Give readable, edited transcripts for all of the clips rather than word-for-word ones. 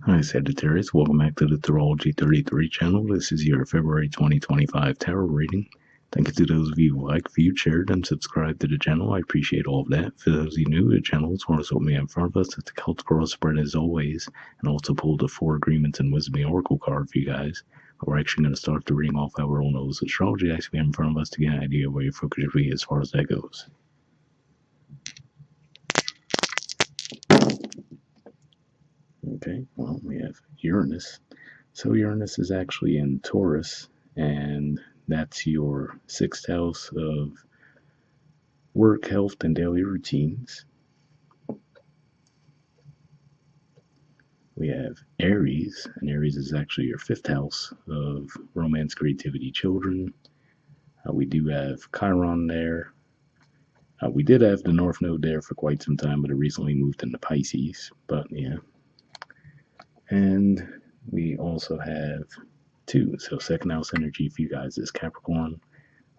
Hi, Sagittarius. Welcome back to the Astrology 33 channel. This is your February 2025 tarot reading. Thank you to those of you who liked, viewed, shared, and subscribed to the channel. I appreciate all of that. For those of you new to the channel, it's what we have in front of us. It's the Celtic Cross spread as always, and also pulled the 4 agreements and wisdom oracle card for you guys. But we're actually going to start the reading off our own nose astrology actually in front of us to get an idea where your focus should be as far as that goes. Okay, well, we have Uranus. So Uranus is actually in Taurus, and that's your 6th house of work, health, and daily routines. We have Aries, and Aries is actually your 5th house of romance, creativity, children. We do have Chiron there. We did have the North Node there for quite some time, but it recently moved into Pisces. But yeah. And we also have 2. So 2nd house energy for you guys is Capricorn.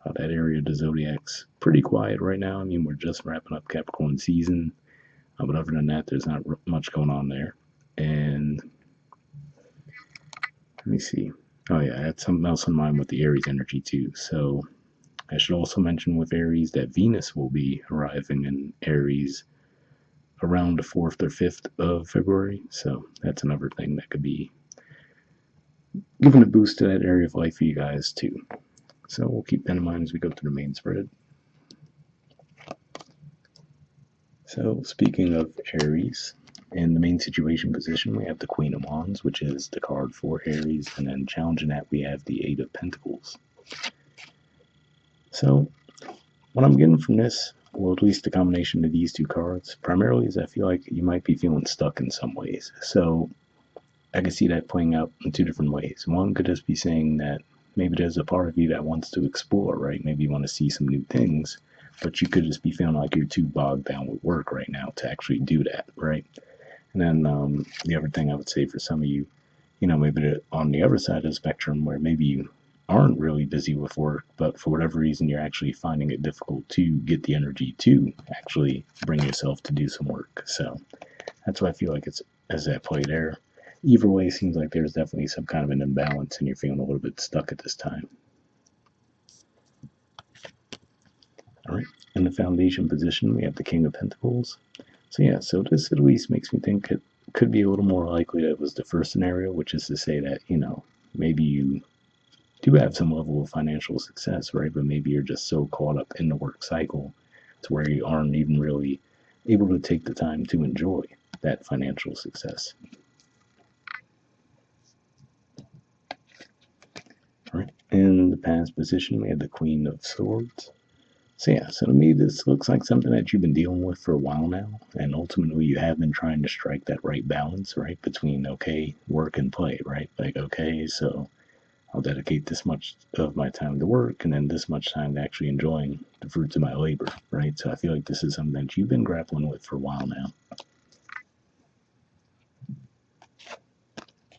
That area of the zodiac's pretty quiet right now. I mean, we're just wrapping up Capricorn season. But other than that, there's not much going on there. And let me see. Oh, yeah, I had something else in mind with the Aries energy, too. So I should also mention with Aries that Venus will be arriving in Aries around the 4th or 5th of February. So that's another thing that could be giving a boost to that area of life for you guys, too. So we'll keep that in mind as we go through the main spread. So speaking of Aries, in the main situation position, we have the Queen of Wands, which is the card for Aries, and then challenging that, we have the Eight of Pentacles. So what I'm getting from this, or at least the combination of these two cards, primarily is I feel like you might be feeling stuck in some ways. So I can see that playing out in 2 different ways. One could just be saying that maybe there's a part of you that wants to explore, right? Maybe you want to see some new things, but you could just be feeling like you're too bogged down with work right now to actually do that, right? And then the other thing I would say for some of you, maybe on the other side of the spectrum where maybe you aren't really busy with work, but for whatever reason you're actually finding it difficult to get the energy to actually bring yourself to do some work. So that's why I feel like it's as that play there. Either way, it seems like there's definitely some kind of an imbalance and you're feeling a little bit stuck at this time. All right, in the foundation position, we have the King of Pentacles. So yeah, so this at least makes me think it could be a little more likely that it was the first scenario, which is to say that, maybe you do have some level of financial success, right? But maybe you're just so caught up in the work cycle to where you aren't even really able to take the time to enjoy that financial success. All right, in the past position, we have the Queen of Swords. So yeah, so to me, this looks like something that you've been dealing with for a while now, and ultimately you have been trying to strike that right balance, right, between, okay, work and play, right? Like, okay, so I'll dedicate this much of my time to work, and then this much time to actually enjoying the fruits of my labor, right? So I feel like this is something that you've been grappling with for a while now.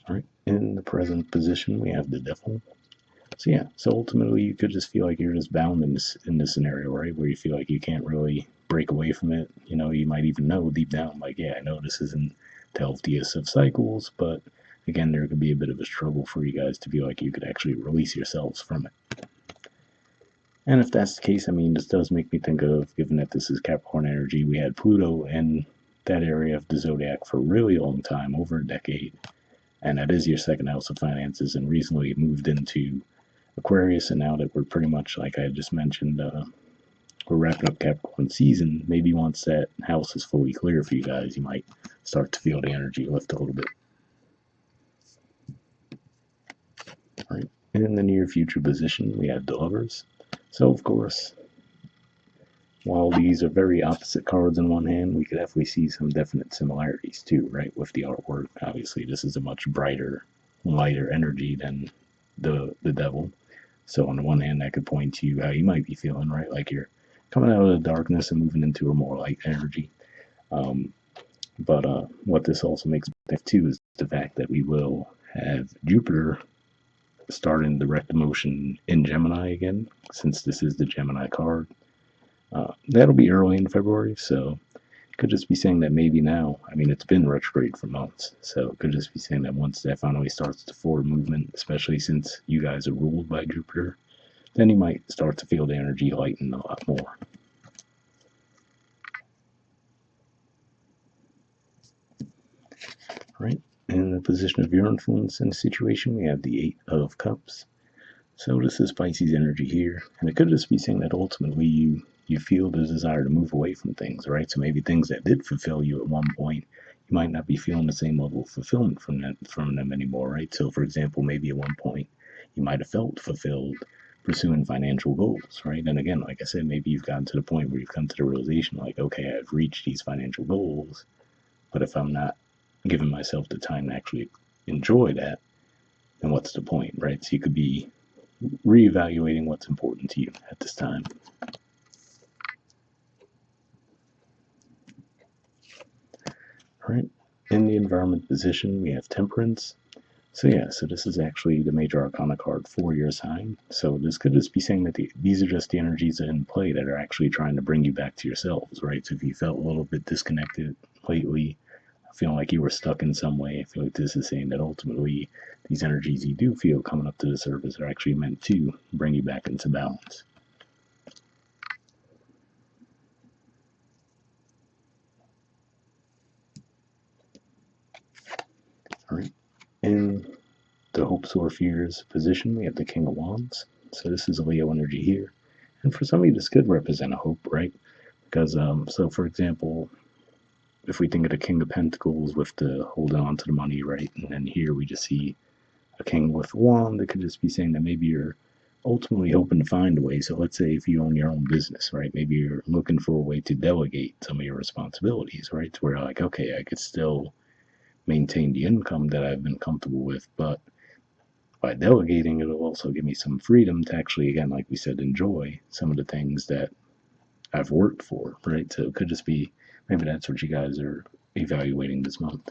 All right, in the present position, we have the Devil. So yeah, so ultimately you could just feel like you're just bound in this scenario, right? Where you feel like you can't really break away from it. You might even know deep down, like, yeah, I know this isn't the healthiest of cycles, but again, there could be a bit of a struggle for you guys to feel like you could actually release yourselves from it. And if that's the case, I mean, this does make me think of, given that this is Capricorn energy, we had Pluto in that area of the zodiac for a really long time, over a decade. And that is your 2nd house of finances, and recently it moved into Aquarius, and now that we're pretty much, like I just mentioned, we're wrapping up Capricorn season, maybe once that house is fully clear for you guys, you might start to feel the energy lift a little bit. All right, in the near future position, we have the Lovers. So, of course, while these are very opposite cards in one hand, we could definitely see some definite similarities too, right? With the artwork, obviously, this is a much brighter, lighter energy than the Devil. So on the one hand, that could point to how you might be feeling, right? Like you're coming out of the darkness and moving into a more light energy. But what this also makes me think too is the fact that we will have Jupiter starting direct motion in Gemini again, since this is the Gemini card. That'll be early in February, so Could just be saying that maybe now, I mean, it's been retrograde for months, so it could just be saying that once that finally starts the forward movement, especially since you guys are ruled by Jupiter, then you might start to feel the energy lighten a lot more. Right? In the position of your influence in the situation, we have the Eight of Cups. So this is Pisces energy here, and it could just be saying that ultimately you feel the desire to move away from things, right? So maybe things that did fulfill you at one point, you might not be feeling the same level of fulfillment from them anymore, right? So for example, maybe at one point you might have felt fulfilled pursuing financial goals, right? And again, like I said, maybe you've gotten to the point where you've come to the realization like, okay, I've reached these financial goals, but if I'm not giving myself the time to actually enjoy that, then what's the point, right? So you could be reevaluating what's important to you at this time. All right. In the environment position, we have Temperance. So yeah, so this is actually the major arcana card for your sign. So this could just be saying that these are just the energies in play that are actually trying to bring you back to yourselves, right? So if you felt a little bit disconnected lately, feeling like you were stuck in some way, I feel like this is saying that ultimately these energies you do feel coming up to the surface are actually meant to bring you back into balance. All right. In the hopes or fears position, we have the King of Wands. So this is a Leo energy here. And for some of you, this could represent a hope, right? Because, so for example, if we think of the King of Pentacles with the holding on to the money, right? And then here we just see a king with a wand. That could just be saying that maybe you're ultimately hoping to find a way. So let's say if you own your own business, right? Maybe you're looking for a way to delegate some of your responsibilities, right? To where like, okay, I could still maintain the income that I've been comfortable with, but by delegating, it'll also give me some freedom to actually, again, like we said, enjoy some of the things that I've worked for, right? So it could just be maybe that's what you guys are evaluating this month.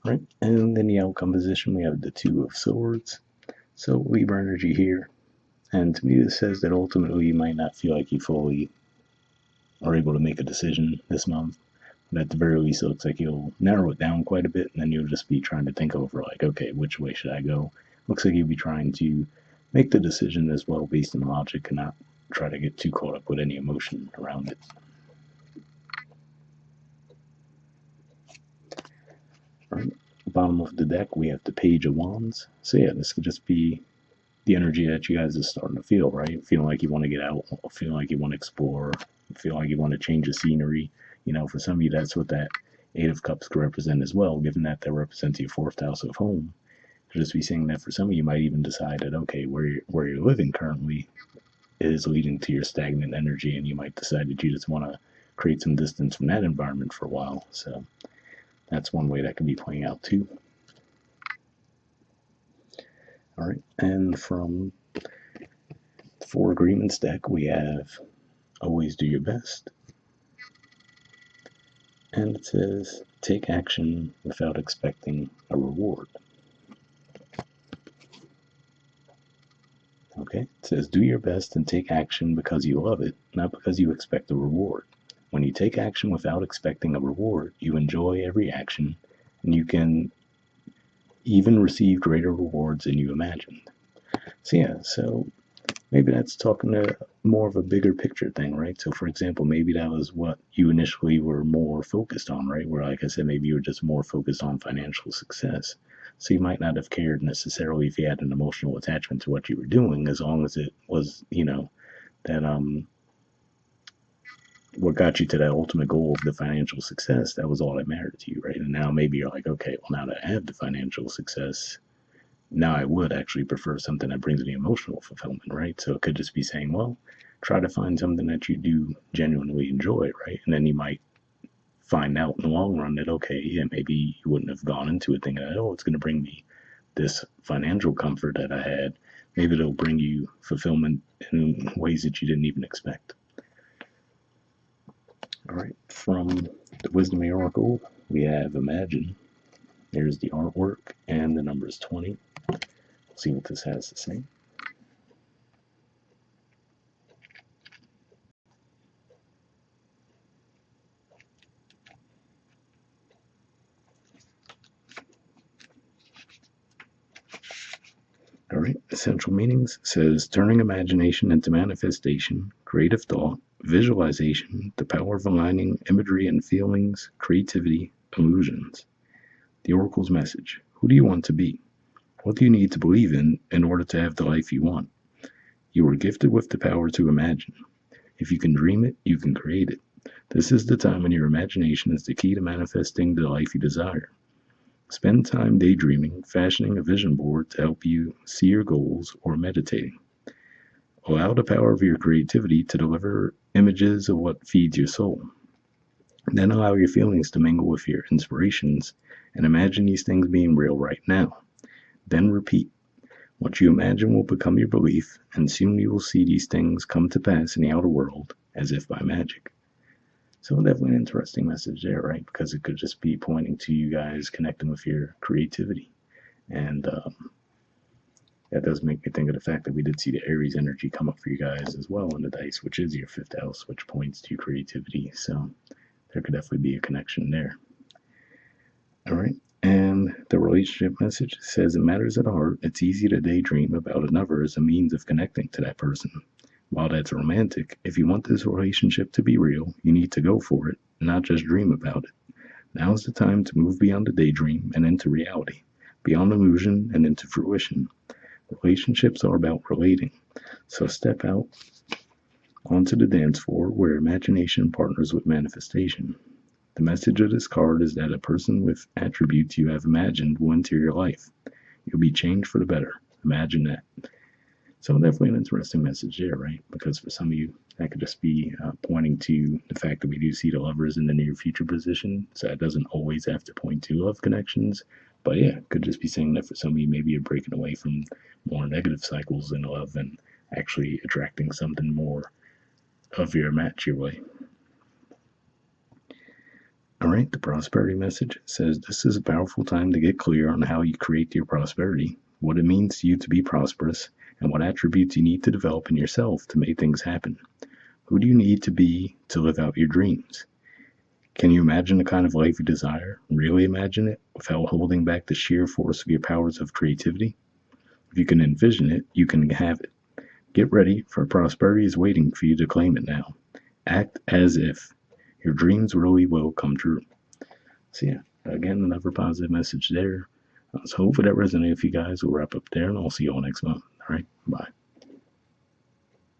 Right, and then the outcome position, we have the Two of Swords. So Libra energy here, and to me this says that ultimately you might not feel like you fully are able to make a decision this month. But at the very least, it looks like you'll narrow it down quite a bit, and then you'll just be trying to think over like, okay, which way should I go? Looks like you'll be trying to make the decision as well based on logic and not try to get too caught up with any emotion around it. Right. Bottom of the deck, we have the Page of Wands. So yeah, this could just be the energy that you guys are starting to feel, right? Feeling like you want to get out, feeling like you want to explore, feeling like you want to change the scenery. You know, for some of you, that's what that Eight of Cups could represent as well, given that that represents your fourth house of home. Could just be saying that for some of you, might even decide that, okay, where you're living currently is leading to your stagnant energy, and you might decide that you just want to create some distance from that environment for a while. So that's one way that can be playing out too. All right, and from the Four Agreements deck, we have Always Do Your Best. And it says, take action without expecting a reward. Okay, it says, do your best and take action because you love it, not because you expect a reward. When you take action without expecting a reward, you enjoy every action, and you can even receive greater rewards than you imagined. So yeah, so maybe that's talking to more of a bigger picture thing, right? So for example, maybe that was what you initially were more focused on, right? Where like I said, maybe you were just more focused on financial success. So you might not have cared necessarily if you had an emotional attachment to what you were doing, as long as it was, you know, that what got you to that ultimate goal of the financial success, that was all that mattered to you, right? And now maybe you're like, okay, well now that I have the financial success, now I would actually prefer something that brings me emotional fulfillment, right? So it could just be saying, well, try to find something that you do genuinely enjoy, right? And then you might find out in the long run that, okay, yeah, maybe you wouldn't have gone into it thinking, oh, it's going to bring me this financial comfort that I had. Maybe it'll bring you fulfillment in ways that you didn't even expect. All right, from the Wisdom Oracle, we have Imagine. There's the artwork, and the number is 20. Let's see what this has to say. essential meanings says turning imagination into manifestation, creative thought, visualization, the power of aligning imagery and feelings, creativity, illusions. The Oracle's message. Who do you want to be? What do you need to believe in order to have the life you want? You are gifted with the power to imagine. If you can dream it, you can create it. This is the time when your imagination is the key to manifesting the life you desire. Spend time daydreaming, fashioning a vision board to help you see your goals, or meditating. Allow the power of your creativity to deliver images of what feeds your soul. Then allow your feelings to mingle with your inspirations and imagine these things being real right now. Then repeat. What you imagine will become your belief, and soon you will see these things come to pass in the outer world as if by magic. So definitely an interesting message there, right? Because it could just be pointing to you guys connecting with your creativity. And that does make me think of the fact that we did see the Aries energy come up for you guys as well in the dice, which is your fifth house, which points to creativity. So there could definitely be a connection there. All right. And the relationship message says in matters at heart, it's easy to daydream about another as a means of connecting to that person. While that's romantic, if you want this relationship to be real, you need to go for it, not just dream about it. Now is the time to move beyond the daydream and into reality, beyond illusion and into fruition. Relationships are about relating, so step out onto the dance floor where imagination partners with manifestation. The message of this card is that a person with attributes you have imagined will enter your life. You'll be changed for the better. Imagine that. So definitely an interesting message there, right? Because for some of you, that could just be pointing to the fact that we do see the lovers in the near future position. So it doesn't always have to point to love connections. But yeah, it could just be saying that for some of you, maybe you're breaking away from more negative cycles in love and actually attracting something more of your match your way. All right, the prosperity message says this is a powerful time to get clear on how you create your prosperity, what it means to you to be prosperous, and what attributes you need to develop in yourself to make things happen. Who do you need to be to live out your dreams? Can you imagine the kind of life you desire? Really imagine it without holding back the sheer force of your powers of creativity? If you can envision it, you can have it. Get ready, for prosperity is waiting for you to claim it now. Act as if your dreams really will come true. So yeah, again, another positive message there. So hopefully that resonated with you guys. We'll wrap up there, and I'll see you all next month. All right, bye.